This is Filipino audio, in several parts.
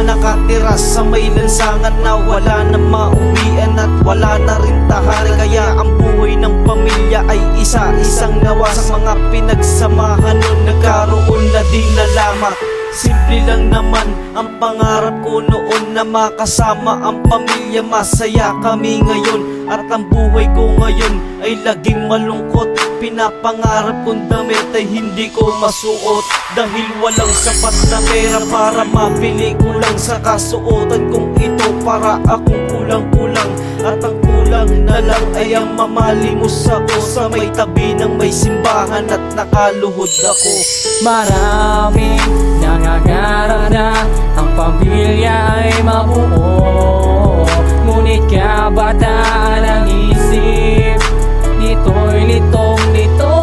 nakatira sa may lansangan na wala na mauwian at wala na rin tahanan. Kaya ang buhay ng pamilya ay isa-isang nawasak. Mga pinagsamahan nun nagkaroon na din na lamang. Simple lang naman ang pangarap ko noon na makasama ang pamilya. Masaya kami ngayon at ang buhay ko ngayon ay laging malungkot. Pinapangarap kong damit ay hindi ko masuot dahil walang sapat na pera para mabili ko lang sa kasuotan kong ito. Para akong kulang-kulang at ang kulang na lang ay ang mamalimos ako sa may tabi ng may simbahan at nakaluhod ako. Maraming nangangarap na ang pamilya ay mabuo, ngunit kabataan ang isip nito'y litong-lito.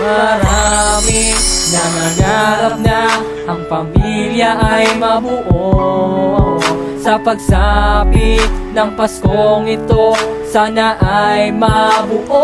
Maraming nangangarap na ang pamilya ay mabuo, sa pagsapit ng Paskong ito sana ay mabuo.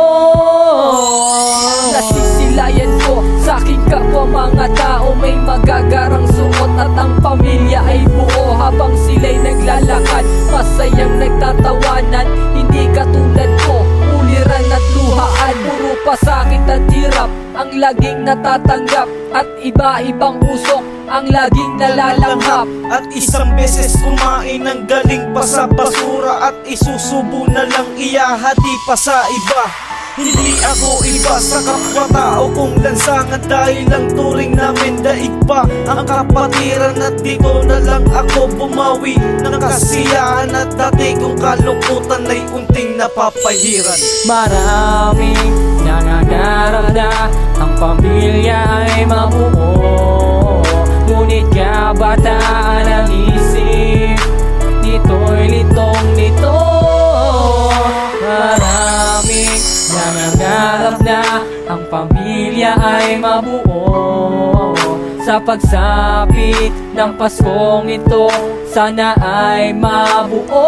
Nasisilayan ko sa aking kapwa mga tao may magagarang suot at ang pamilya ay buo. Habang sila'y naglalakad, masayang nagtatawanan, hindi katulad ko, uliran at luhaan. Puro pasakit at hirap ang laging natatanggap at iba-ibang usok ang laging nalalanghap. At isang beses kumain ng galing pa sa basura at isusubo na lang iyahati pa sa iba. Hindi ako iba sa kapwa-tao kong lansangan dahil ang turing namin daig pa ang kapatiran. At dito na lang ako bumawi ng kasiyahan at dati kong kalungkutan ay unting napapahiran. Maraming nangangarap na ang pamilya ay mabuo, ngunit kabataan ang isip nito'y litong-lito. Maraming nangangarap na ang pamilya ay mabuo, sa pagsapit ng Paskong ito sana ay mabuo.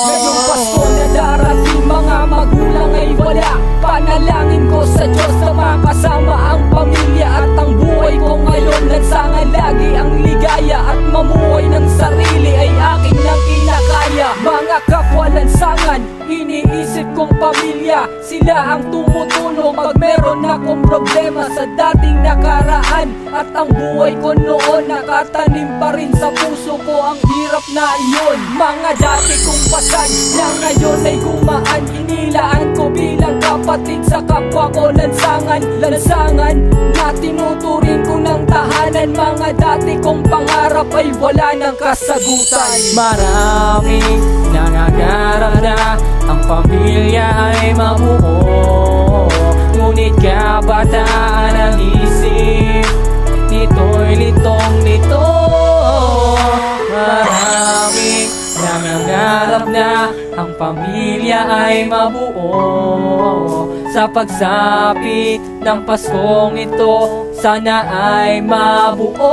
Ngayong Pasko na darating, mga magulang ay wala. Panalangin ko sa Diyos na makasama ang pamilya at ang buhay ko ngayon. Lansangan lagi ang ligaya at mamuhay ng sarili ay aking nang kinakaya. Mga kapwa lansangan, iniisip kong pamilya, sila ang tumutulong pag meron akong problema sa dating nakaraan. At ang buhay ko noon nakatanim pa rin sa puso ko ang hirap na iyon. Mga dati kong pasan na ngayon ay gumaan, inilaan ko bilang kapatid sa kapwa ko lansangan. Lansangan na tinuturing ko ng tahanan, mga dati kong pangarap ay wala ng kasagutan. Maraming nangangarap na ang pamilya ay mabuo, ngunit kabataan ang isip nito'y litong-lito. Maraming nangangarap na ang pamilya ay mabuo, sa pagsapit ng Paskong ito sana ay mabuo.